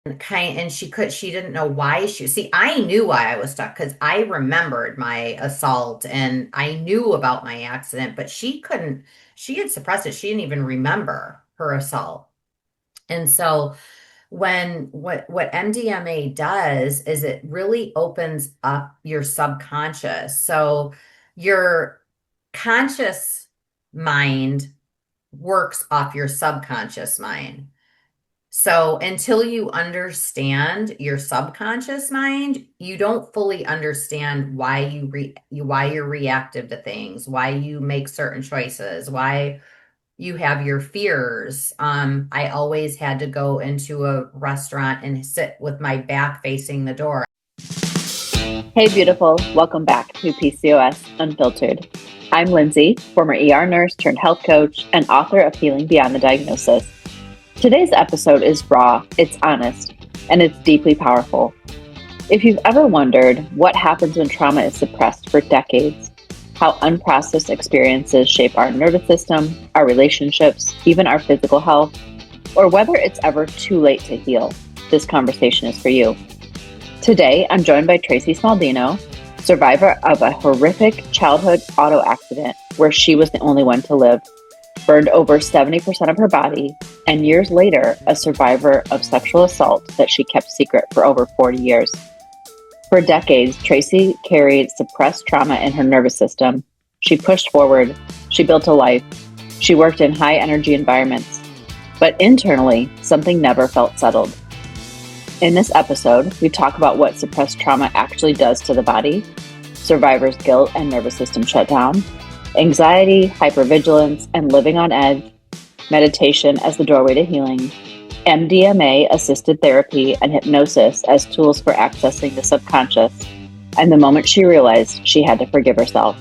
and she didn't know why I knew why I was stuck because I remembered my assault and I knew about my accident, but she couldn't, she had suppressed it. She didn't even remember her assault. And so what MDMA does is it really opens up your subconscious. So your conscious mind works off your subconscious mind. So until you understand your subconscious mind, you don't fully understand why you're reactive to things, why you make certain choices, why you have your fears. I always had to go into a restaurant and sit with my back facing the door. Hey, beautiful. Welcome back to PCOS Unfiltered. I'm Lindsie, former ER nurse turned health coach and author of Healing Beyond the Diagnosis. Today's episode is raw, it's honest, and it's deeply powerful. If you've ever wondered what happens when trauma is suppressed for decades, how unprocessed experiences shape our nervous system, our relationships, even our physical health, or whether it's ever too late to heal, this conversation is for you. Today, I'm joined by Tracy Smaldino, survivor of a horrific childhood auto accident where she was the only one to live, burned over 70% of her body, and years later, a survivor of sexual assault that she kept secret for over 40 years. For decades, Tracy carried suppressed trauma in her nervous system. She pushed forward, she built a life, she worked in high energy environments, but internally, something never felt settled. In this episode, we talk about what suppressed trauma actually does to the body, survivors' guilt and nervous system shutdown, anxiety, hypervigilance, and living on edge, meditation as the doorway to healing, MDMA-assisted therapy and hypnosis as tools for accessing the subconscious, and the moment she realized she had to forgive herself.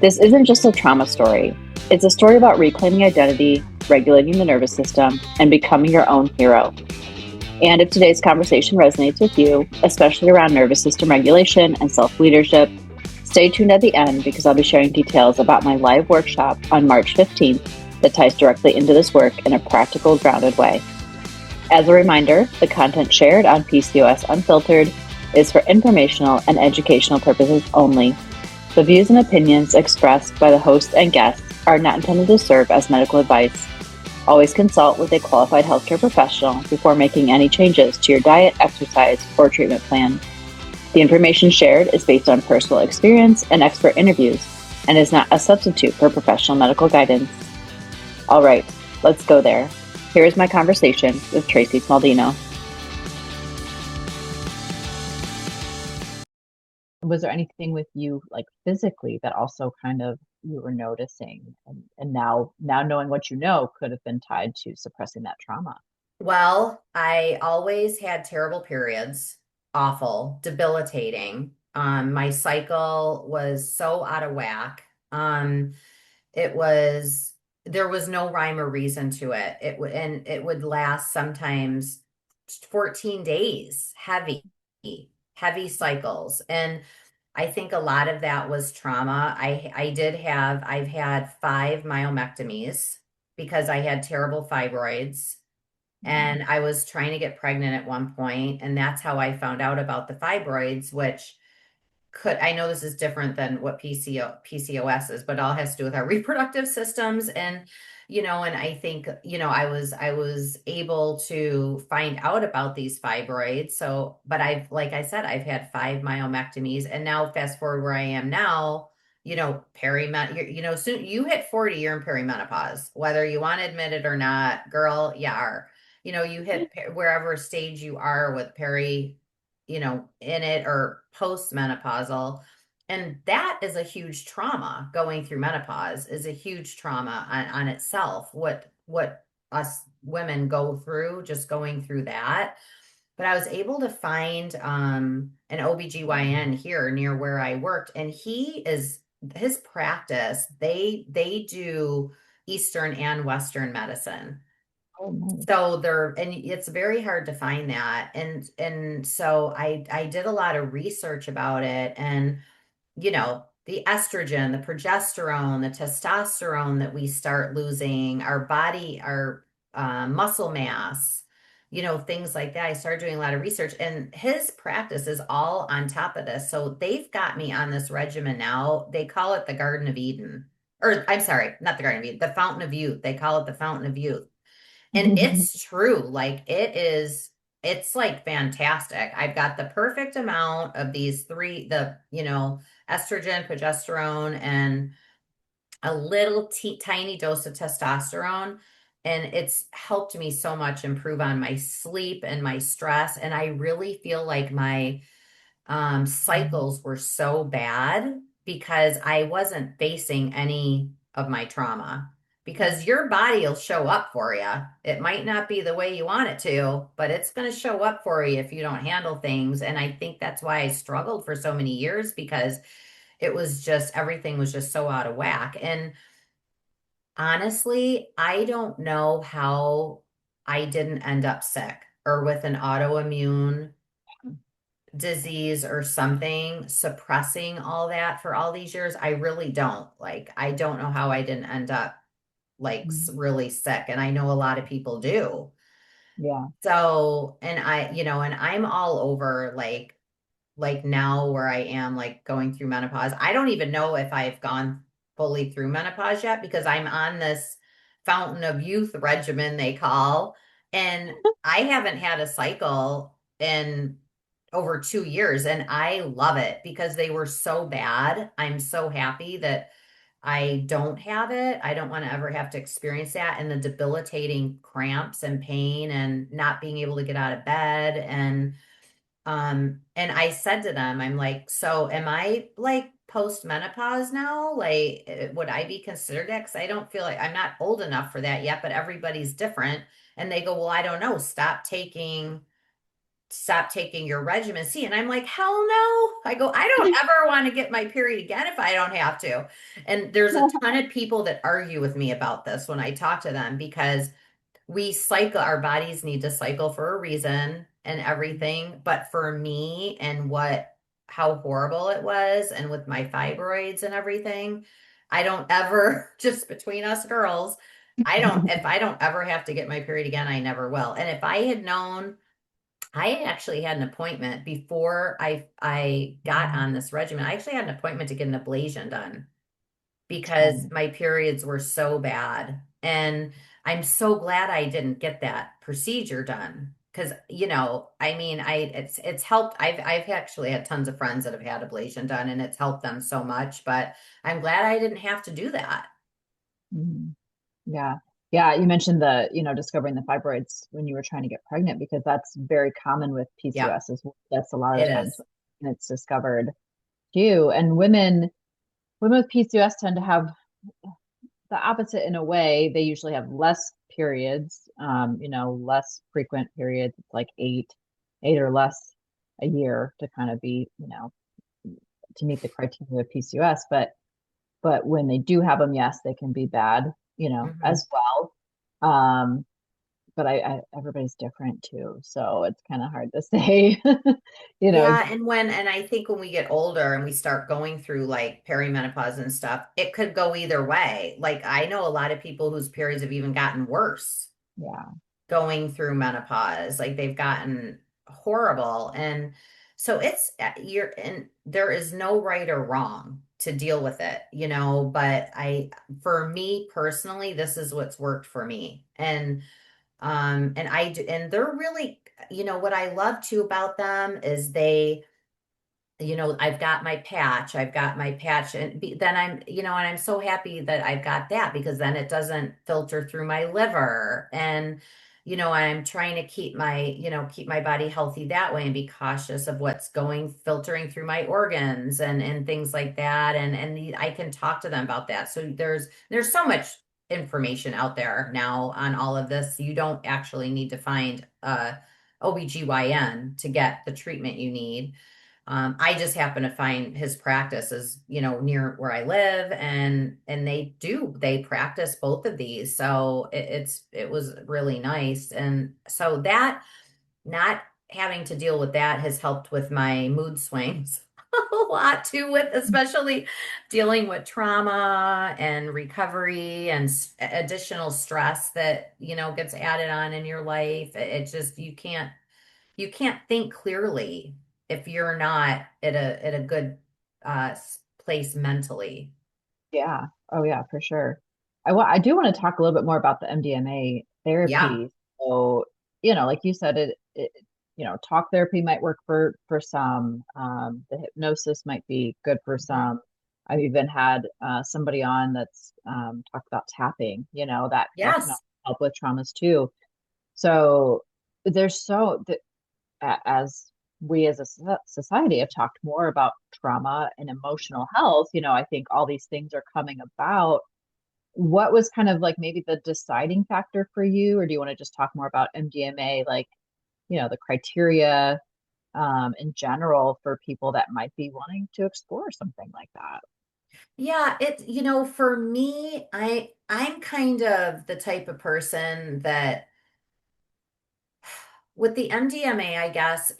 This isn't just a trauma story. It's a story about reclaiming identity, regulating the nervous system, and becoming your own hero. And if today's conversation resonates with you, especially around nervous system regulation and self-leadership, stay tuned at the end because I'll be sharing details about my live workshop on March 15th that ties directly into this work in a practical, grounded way. As a reminder, the content shared on PCOS Unfiltered is for informational and educational purposes only. The views and opinions expressed by the host and guests are not intended to serve as medical advice. Always consult with a qualified healthcare professional before making any changes to your diet, exercise, or treatment plan. The information shared is based on personal experience and expert interviews and is not a substitute for professional medical guidance. All right, let's go there. Here is my conversation with Tracy Smaldino. Was there anything with you, like physically, that also kind of you were noticing, and now knowing what you know could have been tied to suppressing that trauma? Well, I always had terrible periods, awful, debilitating. My cycle was so out of whack. It was there was no rhyme or reason to it. It would last sometimes 14 days, heavy cycles. And I think a lot of that was trauma. I've had 5 myomectomies because I had terrible fibroids and I was trying to get pregnant at one point, and that's how I found out about the fibroids, which I know this is different than what PCOS is, but it all has to do with our reproductive systems. And, and I think, I was able to find out about these fibroids. So, but like I said, I've had 5 myomectomies, and now fast forward where I am now, soon you hit 40, you're in perimenopause, whether you want to admit it or not, girl, you are. You hit wherever stage you are with in it or postmenopausal. And that is a huge trauma. Going through menopause is a huge trauma on itself. What us women go through, just going through that. But I was able to find an OBGYN here near where I worked, and his practice, they do Eastern and Western medicine. Oh, nice. And it's very hard to find that. And so I did a lot of research about it, and the estrogen, the progesterone, the testosterone that we start losing, our body, our muscle mass, things like that. I started doing a lot of research, and his practice is all on top of this. So they've got me on this regimen now. They call it the Garden of Eden. Or I'm sorry, not the Garden of Eden, the Fountain of Youth. They call it the Fountain of Youth. And it's true. Like it's like fantastic. I've got the perfect amount of these three, estrogen, progesterone, and a little tiny dose of testosterone. And it's helped me so much improve on my sleep and my stress. And I really feel like my cycles were so bad because I wasn't facing any of my trauma. Because your body will show up for you. It might not be the way you want it to, but it's going to show up for you if you don't handle things. And I think that's why I struggled for so many years because it was just everything was just so out of whack. And honestly, I don't know how I didn't end up sick or with an autoimmune disease or something suppressing all that for all these years. I really don't. Like, I don't know how I didn't end up like really sick. And I know a lot of people do. Yeah. So, and and I'm all over like now where I am like going through menopause. I don't even know if I've gone fully through menopause yet because I'm on this fountain of youth regimen they call, and I haven't had a cycle in over 2 years, and I love it because they were so bad. I'm so happy that I don't have it. I don't want to ever have to experience that and the debilitating cramps and pain and not being able to get out of bed and I said to them, I'm like, so am I like post-menopause now? Like, would I be considered that? Because I don't feel like I'm not old enough for that yet, but everybody's different. And they go, well, I don't know. Stop taking your regimen C. And I'm like, hell no. I go, I don't ever want to get my period again if I don't have to. And there's a ton of people that argue with me about this when I talk to them because we cycle, our bodies need to cycle for a reason and everything. But for me and how horrible it was, and with my fibroids and everything, I don't ever, just between us girls, if I don't ever have to get my period again, I never will. And if I had known, I actually had an appointment before I got on this regimen. I actually had an appointment to get an ablation done because Um, my periods were so bad. And I'm so glad I didn't get that procedure done. Because, I mean, it's helped. I've actually had tons of friends that have had ablation done and it's helped them so much, but I'm glad I didn't have to do that. mhm. Yeah. Yeah. You mentioned discovering the fibroids when you were trying to get pregnant because that's very common with Yeah, PCOS as well. That's a lot of it the times is. when it's discovered too. And women with PCOS tend to have the opposite in a way. They usually have less periods, less frequent periods. It's like eight or less a year to kind of be, to meet the criteria of PCOS. But when they do have them, yes, they can be bad, Mhm. as well. Um, but I everybody's different too, so it's kind of hard to say, Yeah, exactly. and I think when we get older and we start going through like perimenopause and stuff, it could go either way. Like I know a lot of people whose periods have even gotten worse Yeah. going through menopause. Like they've gotten horrible. And so and there is no right or wrong to deal with it, but for me personally, this is what's worked for me. And they're really, what I love too about them is I've got my patch, and then and I'm so happy that I've got that because then it doesn't filter through my liver. And, I'm trying to keep my body healthy that way and be cautious of what's filtering through my organs and things like that. And I can talk to them about that. So there's so much information out there now on all of this. You don't actually need to find OBGYN to get the treatment you need. I just happen to find his practice is, near where I live, and they practice both of these. So it was really nice. And so that not having to deal with that has helped with my mood swings. a lot too with especially dealing with trauma and recovery and additional stress that, gets added on in your life. It just you can't think clearly if you're not at a good place mentally. Yeah. Oh yeah, for sure. I do want to talk a little bit more about the MDMA Yeah. therapy. So, like you said, talk therapy might work for some. The hypnosis might be good for Mhm. some. I've even had somebody on that's talked about tapping, that can Yes. also help with traumas too. So there's so that as we as a society have talked more about trauma and emotional health, I think all these things are coming about. What was kind of like maybe the deciding factor for you, or do you want to just talk more about MDMA, like, the criteria in general for people that might be wanting to explore something like that? Yeah, for me, I'm kind of the type of person that with the MDMA, I guess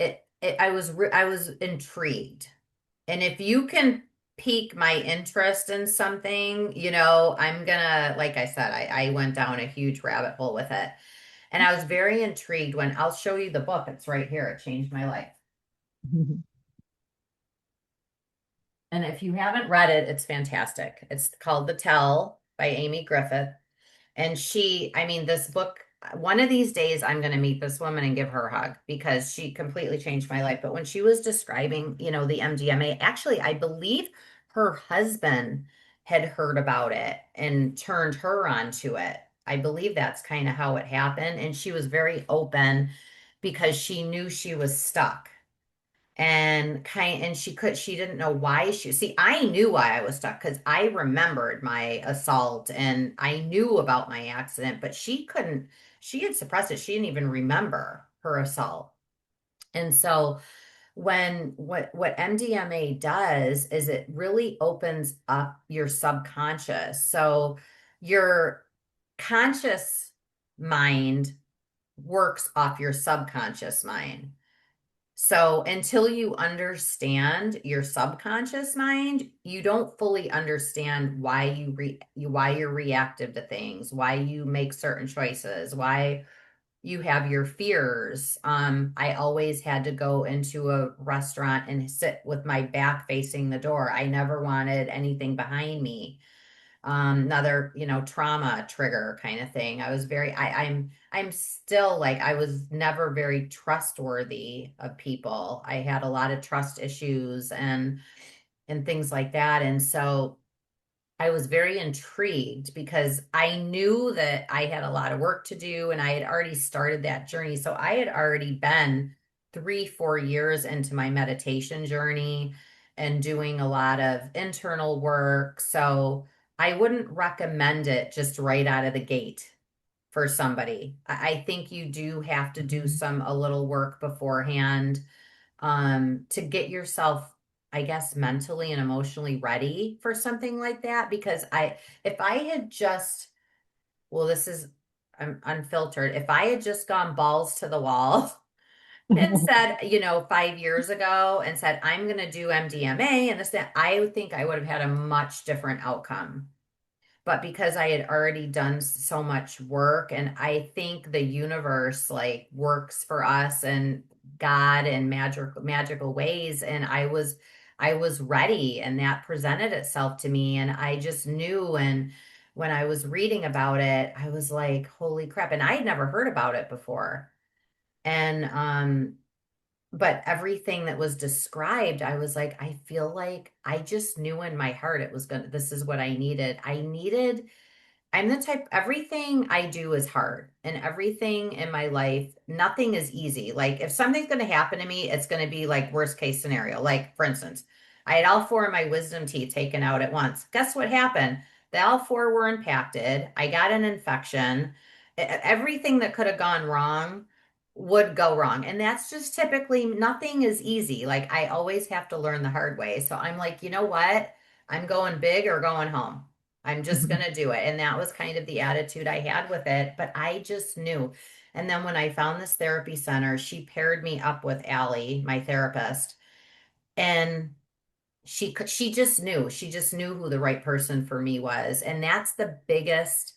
I was intrigued. And if you can pique my interest in something, I'm gonna, like I said, I went down a huge rabbit hole with it. And I was very intrigued when I'll show you the book. It's right here. It changed my life. And if you haven't read it, it's fantastic. It's called The Tell by Amy Griffith. And I mean, this book, one of these days, I'm going to meet this woman and give her a hug because she completely changed my life. But when she was describing, the MDMA, actually, I believe her husband had heard about it and turned her on to it. I believe that's kind of how it happened. And she was very open because she knew she was stuck and she didn't know why I knew why I was stuck because I remembered my assault and I knew about my accident, but she had suppressed it. She didn't even remember her assault. And so what MDMA does is it really opens up your subconscious. So your conscious mind works off your subconscious mind. So until you understand your subconscious mind, you don't fully understand why you're reactive to things, why you make certain choices, why you have your fears. I always had to go into a restaurant and sit with my back facing the door. I never wanted anything behind me. Another, trauma trigger kind of thing. I'm still like, I was never very trustworthy of people. I had a lot of trust issues and things like that. And so I was very intrigued because I knew that I had a lot of work to do and I had already started that journey. So I had already been 3, 4 years into my meditation journey and doing a lot of internal work. So I wouldn't recommend it just right out of the gate for somebody. I think you do have to do Mhm. a little work beforehand to get yourself, I guess, mentally and emotionally ready for something like that. Because if I had just, well, this is unfiltered. If I had just gone balls to the wall and said, 5 years ago and said, I'm going to do MDMA and this, that, I would think I would have had a much different outcome. But because I had already done so much work, and I think the universe like works for us and God and magical ways, and I was ready, and that presented itself to me, and I just knew. And when I was reading about it, I was like, holy crap. And I had never heard about it before. And but everything that was described, I was like, I feel like I just knew in my heart it was gonna, this is what I needed. I'm the type, everything I do is hard and everything in my life, nothing is easy. Like if something's going to happen to me, it's going to be like worst case scenario. Like for instance, I had all four of my wisdom teeth taken out at once. Guess what happened? The all four were impacted. I got an infection. Everything that could have gone wrong would go wrong. And that's just typically nothing is easy. Like I always have to learn the hard way. So I'm like, you know what? I'm going big or going home. I'm just going to do it. And that was kind of the attitude I had with it. But I just knew. And then when I found this therapy center, she paired me up with Allie, my therapist. And she just knew who the right person for me was. And that's the biggest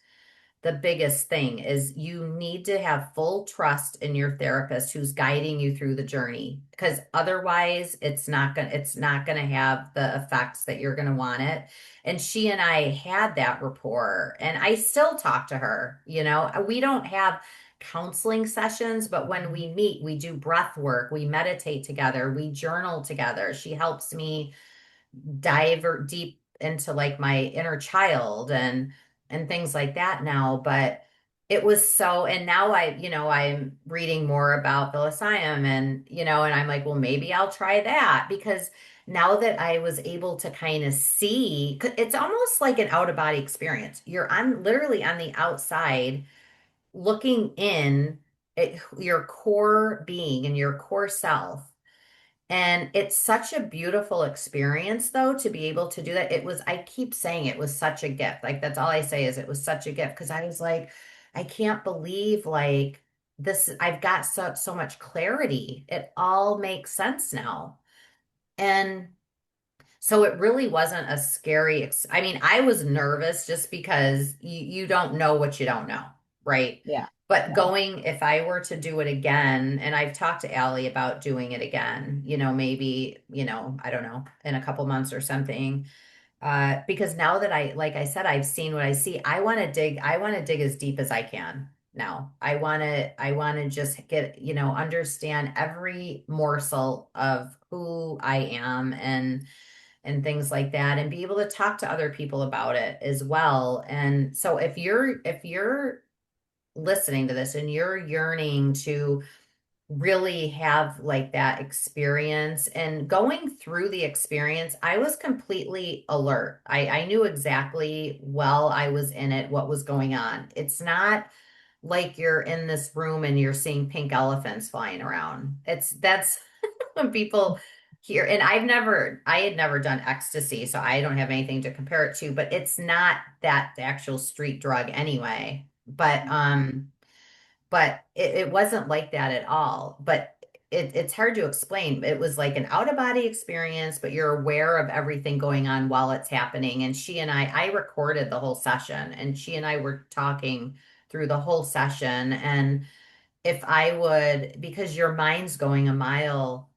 thing is you need to have full trust in your therapist who's guiding you through the journey, because otherwise it's not going to have the effects that you're going to want it. And she and I had that rapport, and I still talk to her. We don't have counseling sessions, but when we meet, we do breath work, we meditate together, we journal together. She helps me dive deep into like my inner child and things like that now. But it was so, and now I'm reading more about Vizethann, and I'm like, well, maybe I'll try that, because now that I was able to kind of see, 'cause it's almost like an out of body experience. You're on literally on the outside looking in at your core being and your core self, and it's such a beautiful experience, though, to be able to do that. I keep saying it was such a gift. Like, that's all I say is it was such a gift, because I was like, I can't believe like this. I've got so much clarity. It all makes sense now. And so it really wasn't a scary, I mean, I was nervous just because you don't know what you don't know, right? Yeah. But Yeah. if I were to do it again, and I've talked to Allie about doing it again, maybe, I don't know, in a couple months or something. Because now that like I said, I've seen what I see, I want to dig as deep as I can now. I want to just get, understand every morsel of who I am and things like that, and be able to talk to other people about it as well. And so if you're listening to this and you're yearning to really have like that experience and going through the experience, I was completely alert. I knew exactly while I was in it what was going on. It's not like you're in this room and you're seeing pink elephants flying around. That's when people hear, and I had never done ecstasy, so I don't have anything to compare it to, but it's not that the actual street drug anyway. But it wasn't like that at all. But it's hard to explain. It was like an out of body experience, but you're aware of everything going on while it's happening. And I recorded the whole session, and she and I were talking through the whole session. And if I would, because your mind's going a mile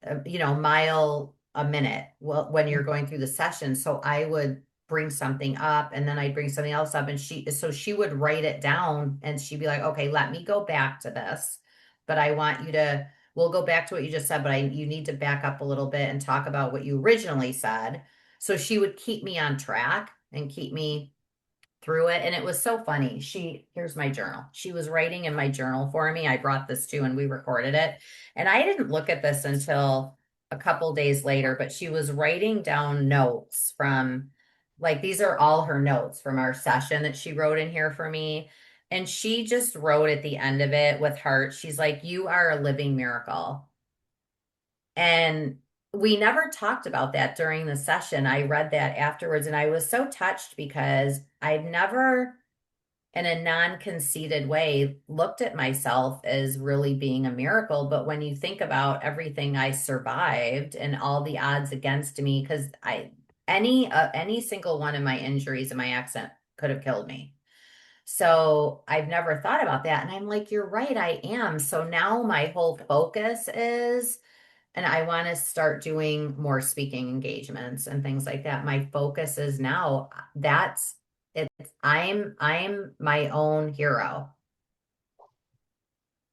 a minute, well, when you're going through the session. So I would bring something up, and then I'd bring something else up, and she would write it down, and she'd be like, okay, let me go back to this, but I want you to, we'll go back to what you just said, but you need to back up a little bit and talk about what you originally said. So she would keep me on track and keep me through it. And it was so funny. Here's my journal. She was writing in my journal for me. I brought this too, and we recorded it. And I didn't look at this until a couple days later, but she was writing down notes from, like, these are all her notes from our session that she wrote in here for me. And she just wrote at the end of it with heart. She's like, "You are a living miracle." And we never talked about that during the session. I read that afterwards, and I was so touched, because I've never, in a non-conceited way, looked at myself as really being a miracle. But when you think about everything I survived and all the odds against me, because any single one of my injuries in my accident could have killed me. So I've never thought about that. And I'm like, you're right, I am. So now my whole focus is, and I want to start doing more speaking engagements and things like that. My focus is now, that's I'm my own hero.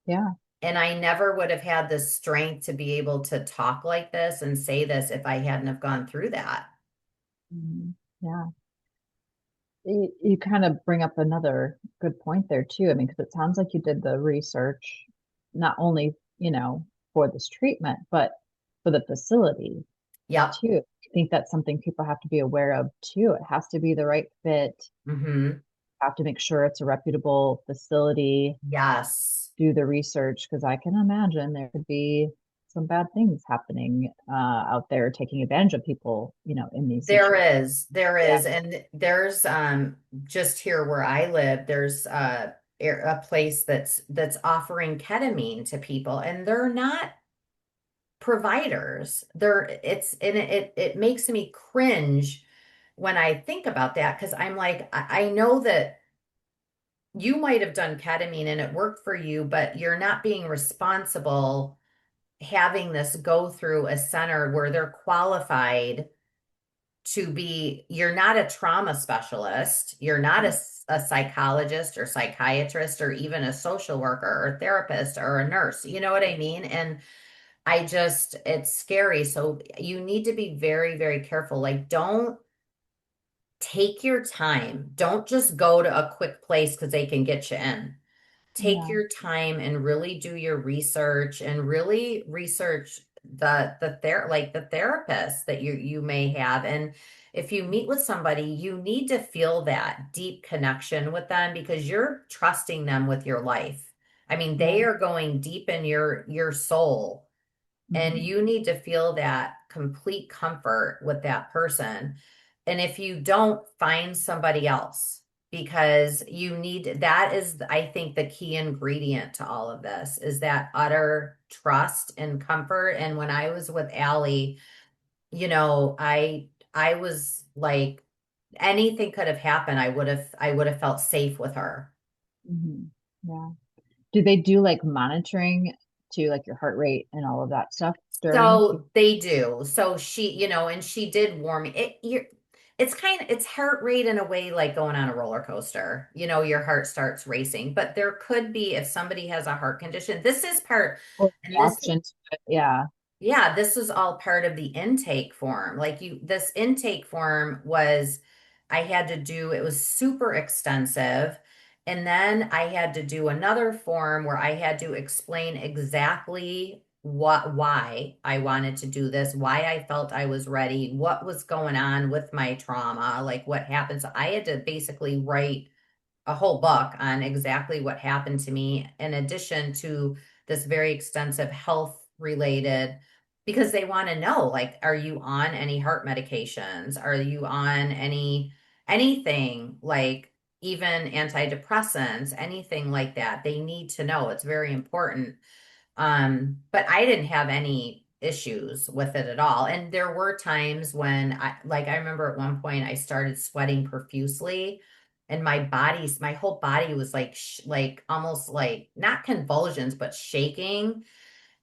Yeah. And I never would have had the strength to be able to talk like this and say this if I hadn't have gone through that. Yeah. You kind of bring up another good point there too. I mean, because it sounds like you did the research not only, for this treatment, but for the facility Yep. too. I think that's something people have to be aware of too. It has to be the right fit. Hmm. Have to make sure it's a reputable facility, Yes. do the research, because I can imagine there could be some bad things happening out there, taking advantage of people, in these situations. There Yeah. is, and there's just here where I live, there's a place that's offering ketamine to people, and they're not providers. It makes me cringe when I think about that because I'm like, I know that you might have done ketamine and it worked for you, but you're not being responsible having this go through a center where they're qualified to be, you're not a trauma specialist, you're not a psychologist or psychiatrist or even a social worker or therapist or a nurse. You know what I mean? And it's scary. So you need to be very, very careful. Like, don't take your time. Don't just go to a quick place because they can get you in. Take Yeah. your time and really do your research and really research the therapist that you may have. And if you meet with somebody, you need to feel that deep connection with them because you're trusting them with your life. I mean, they Right. are going deep in your soul, and Hmm. you need to feel that complete comfort with that person. And if you don't, find somebody else because you need that is, I think, the key ingredient to all of this is that utter trust and comfort. And when I was with Allie, I was like anything could have happened. I would have felt safe with her. Hmm. Yeah. Do they do like monitoring to like your heart rate and all of that stuff during? So they do. So and she did warn me. It's heart rate in a way like going on a roller coaster. Your heart starts racing, but there could be if somebody has a heart condition. This is part, Or and this reaction to it? Yeah. yeah, this was all part of the intake form. This intake form was, I had to do, it was super extensive. And then I had to do another form where I had to explain exactly why I wanted to do this, why I felt I was ready, what was going on with my trauma, like what happened. So I had to basically write a whole book on exactly what happened to me, in addition to this very extensive health related, because they want to know, like, are you on any heart medications? Are you on anything like even antidepressants, anything like that? They need to know. It's very important. But I didn't have any issues with it at all. And there were times when I remember at one point I started sweating profusely and my whole body was like, like almost like not convulsions, but shaking.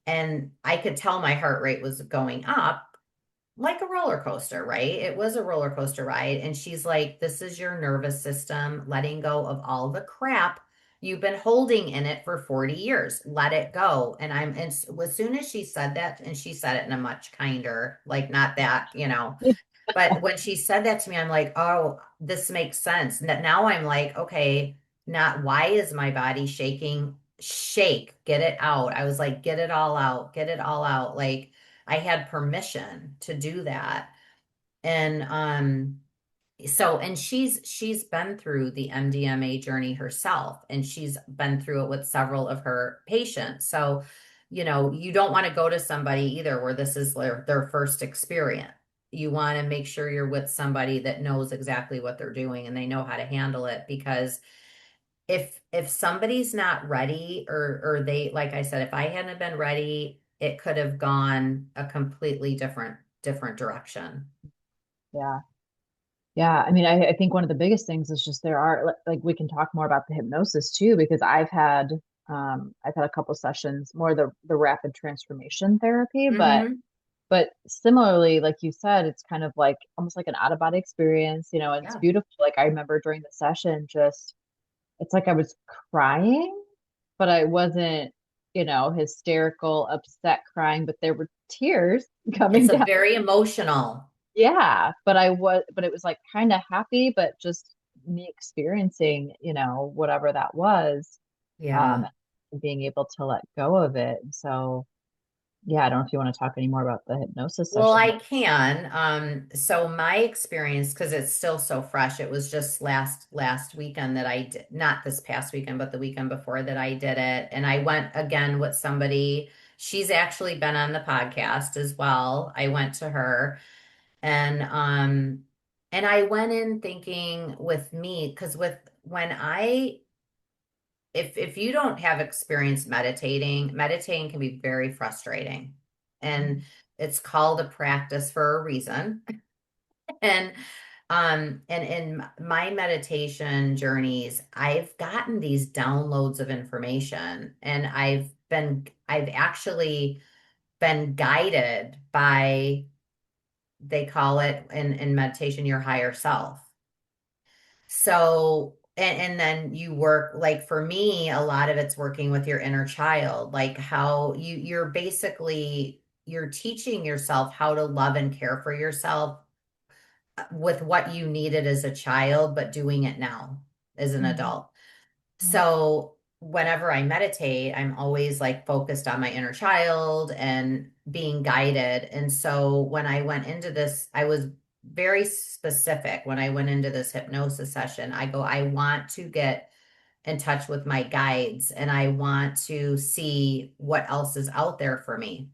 And I could tell my heart rate was going up like a roller coaster, right? It was a roller coaster ride. And she's like, this is your nervous system letting go of all the crap you've been holding in it for 40 years. Let it go. And as soon as she said that, and she said it in a much kinder, like not that. But when she said that to me, I'm like, oh, this makes sense. Now I'm like, okay, not why is my body shaking? Shake, get it out. I was like, get it all out, get it all out. Like I had permission to do that. And and she's been through the MDMA journey herself, and she's been through it with several of her patients. So, you don't want to go to somebody either where this is their first experience. You want to make sure you're with somebody that knows exactly what they're doing and they know how to handle it, because if somebody's not ready, or they, like I said, if I hadn't been ready, it could have gone a completely different direction. Yeah. Yeah. I mean, I think one of the biggest things is just there are like we can talk more about the hypnosis too, because I've had a couple sessions, more the rapid transformation therapy, Hmm. but similarly, like you said, it's kind of like almost like an out of body experience, and it's Yeah. beautiful. Like I remember during the session, just it's like I was crying, but I wasn't, hysterical, upset crying, but there were tears coming It's a down. very emotional. Yeah, but it was like kind of happy, but just me experiencing, whatever that was, Yeah. um, and being able to let go of it. And so, yeah, I don't know if you want to talk any more about the hypnosis Well, session. I can. So my experience, because it's still so fresh, it was just last weekend that I did, not this past weekend, but the weekend before that I did it. And I went again with somebody. She's actually been on the podcast as well. I went to her, and I went in thinking with me, because with when I if you don't have experience meditating can be very frustrating. and it's called a practice for a reason. And in my meditation journeys, I've gotten these downloads of information, and I've actually been guided by, they call it in meditation, your higher self. So, and then you work, like for me, a lot of it's working with your inner child, like how you're basically, you're teaching yourself how to love and care for yourself with what you needed as a child, but doing it now as an Mhm. adult. So whenever I meditate, I'm always like focused on my inner child and being guided. And so when I went into this, I was very specific when I went into this hypnosis session. I go, I want to get in touch with my guides and I want to see what else is out there for me,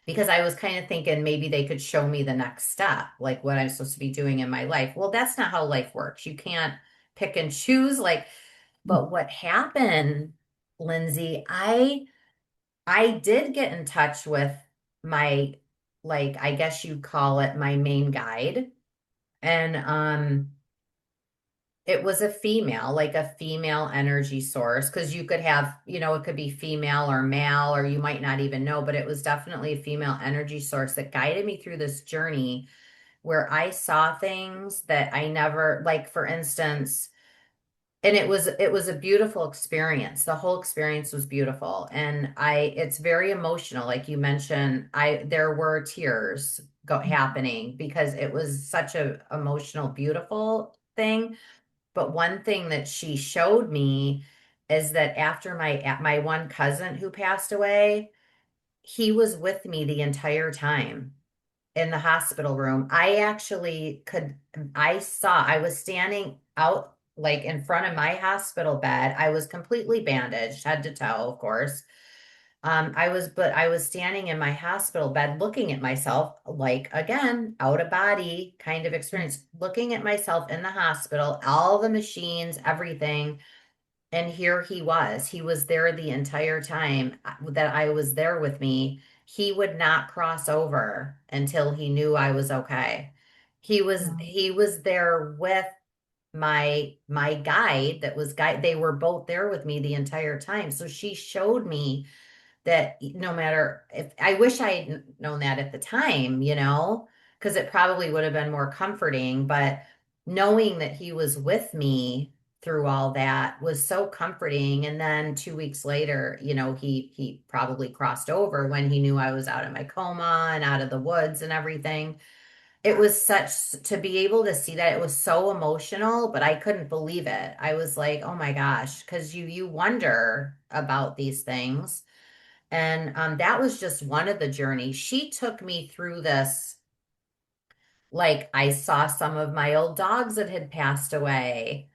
because I was kind of thinking maybe they could show me the next step, like what I'm supposed to be doing in my life. Well, that's not how life works. You can't pick and choose. Like, but what happened, Lindsie, I did get in touch with my, like, I guess you'd call it my main guide. And it was a female, like a female energy source, because you could have, it could be female or male, or you might not even know, but it was definitely a female energy source that guided me through this journey where I saw things that I never, like, for instance, and it was a beautiful experience. The whole experience was beautiful. And it's very emotional. Like you mentioned, there were tears happening because it was such a emotional, beautiful thing. But one thing that she showed me is that after my one cousin who passed away, he was with me the entire time in the hospital room. I was standing out like in front of my hospital bed. I was completely bandaged, head to toe, of course. But I was standing in my hospital bed looking at myself, like again, out of body kind of experience, looking at myself in the hospital, all the machines, everything. And here he was. He was there the entire time that I was there with me. He would not cross over until he knew I was okay. He was there with my guide that was guide. They were both there with me the entire time. So she showed me that no matter, if I wish I had known that at the time, because it probably would have been more comforting, but knowing that he was with me through all that was so comforting. And then 2 weeks later, he probably crossed over when he knew I was out of my coma and out of the woods and everything. It was such, to be able to see that, it was so emotional, but I couldn't believe it. I was like, oh my gosh, because you wonder about these things. And that was just one of the journeys. She took me through this. Like I saw some of my old dogs that had passed away.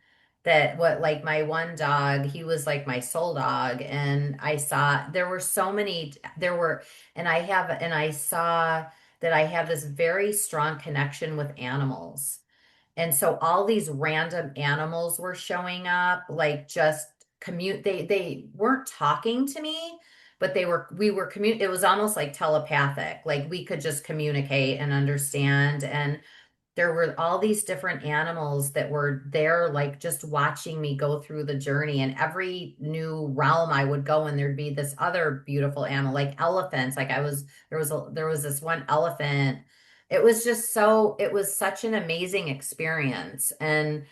Like my one dog, he was like my soul dog. And I saw there were so many, there were, and I saw that I have this very strong connection with animals. And so all these random animals were showing up, like just commute. They weren't talking to me, but we were it was almost like telepathic. Like we could just communicate and understand. And there were all these different animals that were there, like just watching me go through the journey. And every new realm I would go, and there'd be this other beautiful animal, like elephants. Like there was this one elephant. It was such an amazing experience. And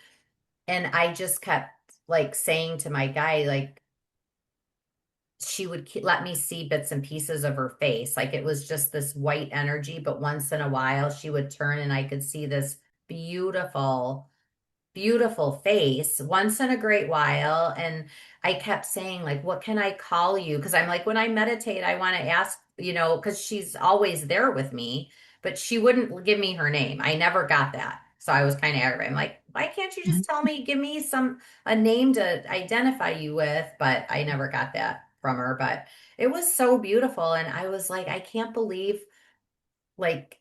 I just kept like saying to my guy, like, she would let me see bits and pieces of her face. Like it was just this white energy, but once in a while she would turn and I could see this beautiful, beautiful face once in a great while. And I kept saying, like, what can I call you? Because I'm like, when I meditate, I want to ask, because she's always there with me, but she wouldn't give me her name. I never got that. So I was kind of aggravated. I'm like, why can't you just tell me, give me a name to identify you with? But I never got that from her. But it was so beautiful. And I was like, I can't believe like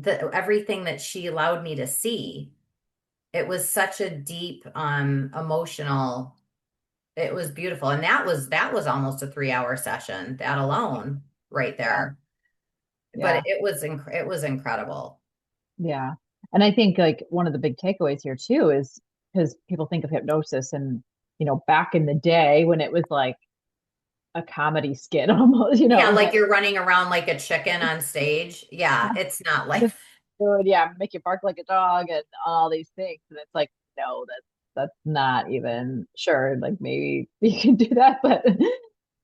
everything that she allowed me to see. It was such a deep, emotional, it was beautiful. And that was almost a 3-hour session, that alone, right Yeah. there. but Yeah. it was incredible. Yeah. And I think like one of the big takeaways here too is because people think of hypnosis and, back in the day when it was like a comedy skit almost, it Yeah, was like like, you're running around like a chicken on stage. Yeah, it's not like this good, yeah, make you bark like a dog and all these things. And it's like, no, that's not even sure. Like maybe you can do that, but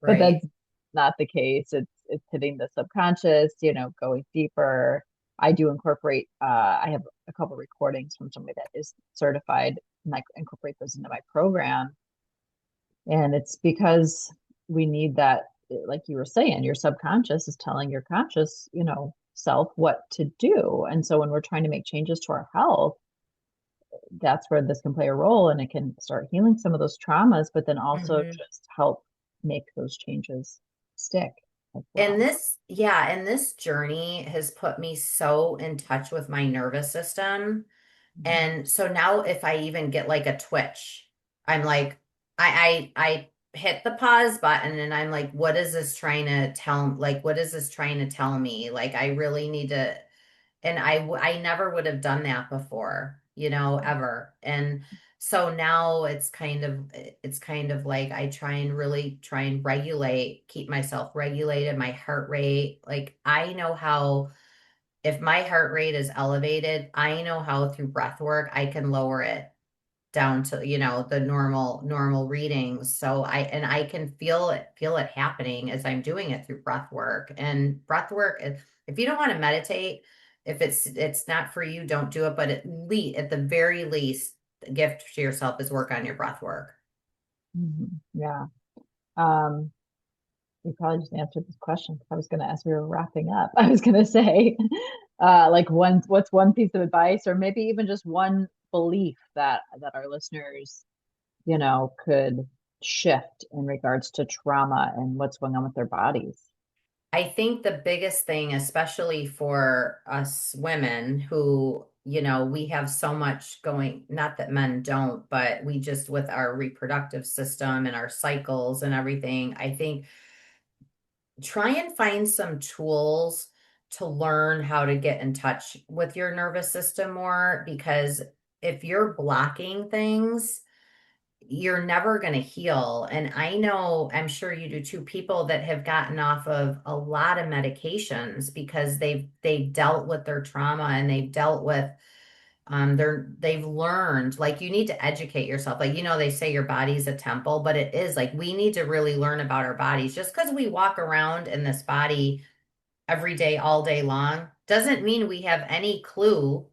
right. that's not the case. It's hitting the subconscious, going deeper. I do incorporate I have a couple recordings from somebody that is certified and I incorporate those into my program. And it's because we need that, like you were saying, your subconscious is telling your conscious, self what to do. And so when we're trying to make changes to our health, that's where this can play a role and it can start healing some of those traumas, but then also Mhm. just help make those changes stick as And well. this, yeah, and this journey has put me so in touch with my nervous system. Mhm. And so now if I even get like a twitch, I'm like, I hit the pause button and I'm like, what is this trying to tell, like, what is this trying to tell me? Like, I really need to, and I never would have done that before, ever. And so now it's kind of like I try and regulate, keep myself regulated, my heart rate. Like I know how, if my heart rate is elevated, I know how through breath work I can lower it down to, the normal readings. So I can feel it happening as I'm doing it through breath work. And breath work, if you don't want to meditate, if it's not for you, don't do it. But at the very least, the gift to yourself is work on your breath work. Yeah. Um, you probably just answered this question because I was going to ask, we were wrapping up. I was going to say, like what's one piece of advice or maybe even just one belief that our listeners, could shift in regards to trauma and what's going on with their bodies. I think the biggest thing, especially for us women who, we have so much going, not that men don't, but we just with our reproductive system and our cycles and everything, I think try and find some tools to learn how to get in touch with your nervous system more because if you're blocking things, you're never going to heal. And I know, I'm sure you do too, people that have gotten off of a lot of medications because they've dealt with their trauma and they've dealt with they've learned like you need to educate yourself. Like, they say your body's a temple, but it is like we need to really learn about our bodies. Just because we walk around in this body every day, all day long, doesn't mean we have any clue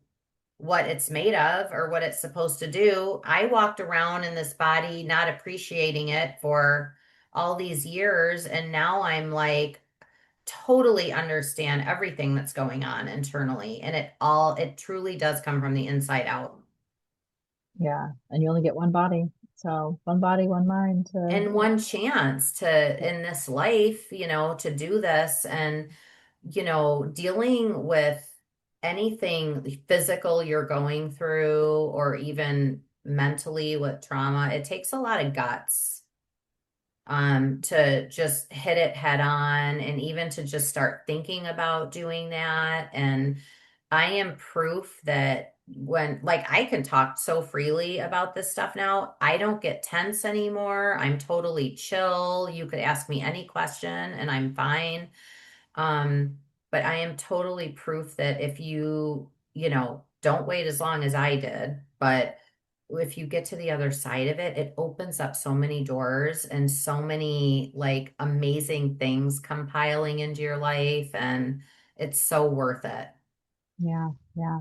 what it's made of or what it's supposed to do. I walked around in this body not appreciating it for all these years, and now I'm like totally understand everything that's going on internally. And it truly does come from the inside out. Yeah. And you only get one body. So one body, one mind to, And one chance to in this life, to do this and dealing with anything physical you're going through or even mentally with trauma, it takes a lot of guts to just hit it head on and even to just start thinking about doing that. And I am proof that when, like, I can talk so freely about this stuff now, I don't get tense anymore. I'm totally chill. You could ask me any question and I'm fine. Um, but I am totally proof that if don't wait as long as I did, but if you get to the other side of it, it opens up so many doors and so many like amazing things compiling into your life, and it's so worth it. yeah, yeah.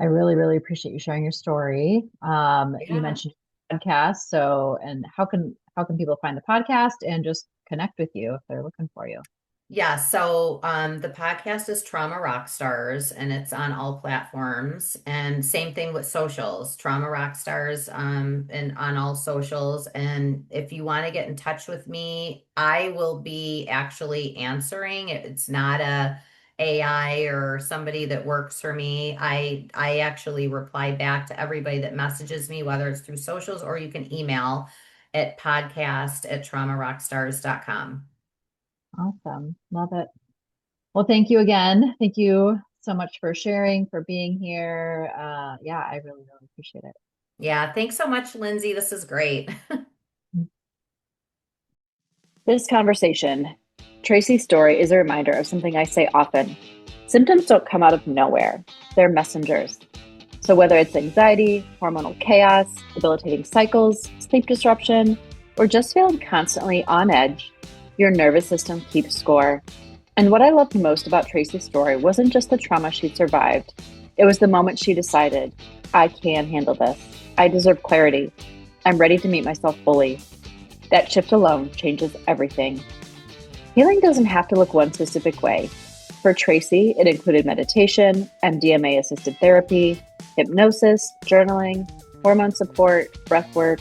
I really, really appreciate you sharing your story. You Yeah. mentioned podcast. So, and how can people find the podcast and just connect with you if they're looking for you? Yeah, so the podcast is Trauma Rock Stars and it's on all platforms. And same thing with socials, Trauma Rock Stars and on all socials. And if you want to get in touch with me, I will be actually answering. It's not a AI or somebody that works for me. I actually reply back to everybody that messages me, whether it's through socials or you can email at podcast@traumarockstars.com. Awesome. Love it. Well, thank you again. Thank you so much for sharing, for being here. Yeah, I really, really appreciate it. Yeah, thanks so much, Lindsay. This is great. This conversation, Tracy's story, is a reminder of something I say often. Symptoms don't come out of nowhere, they're messengers. So, whether it's anxiety, hormonal chaos, debilitating cycles, sleep disruption, or just feeling constantly on edge, your nervous system keeps score. And what I loved most about Tracy's story wasn't just the trauma she survived, it was the moment she decided, I can handle this. I deserve clarity. I'm ready to meet myself fully. That shift alone changes everything. Healing doesn't have to look one specific way. For Tracy, it included meditation, MDMA-assisted therapy, hypnosis, journaling, hormone support, breath work.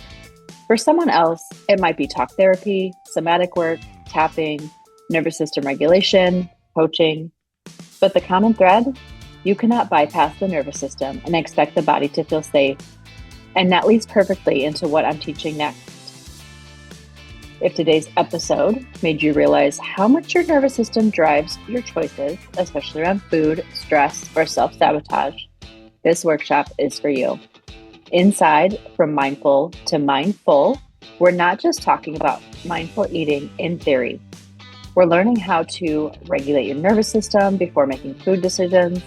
For someone else, it might be talk therapy, somatic work, tapping, nervous system regulation, coaching. But the common thread? You cannot bypass the nervous system and expect the body to feel safe. And that leads perfectly into what I'm teaching next. If today's episode made you realize how much your nervous system drives your choices, especially around food, stress, or self-sabotage, this workshop is for you. Inside From Mindful to Mindful, we're not just talking about mindful eating in theory. We're learning how to regulate your nervous system before making food decisions,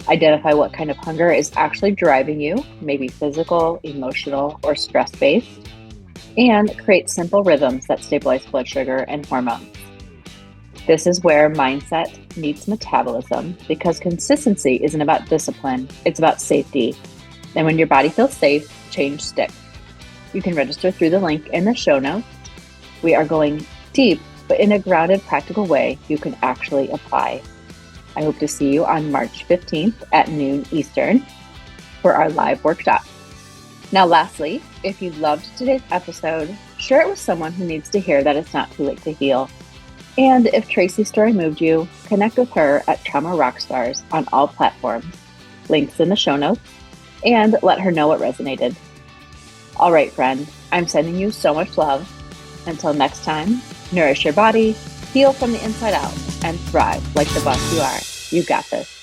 identify what kind of hunger is actually driving you, maybe physical, emotional, or stress-based, and create simple rhythms that stabilize blood sugar and hormones. This is where mindset meets metabolism, because consistency isn't about discipline, it's about safety. And when your body feels safe, change sticks. You can register through the link in the show notes. We are going deep, but in a grounded, practical way you can actually apply. I hope to see you on March 15th at noon Eastern for our live workshop. Now, lastly, if you loved today's episode, share it with someone who needs to hear that it's not too late to heal. And if Tracy's story moved you, connect with her at Trauma Rockstars on all platforms. Links in the show notes, and let her know what resonated. All right, friend, I'm sending you so much love. Until next time, nourish your body, heal from the inside out, and thrive like the boss you are. You got this.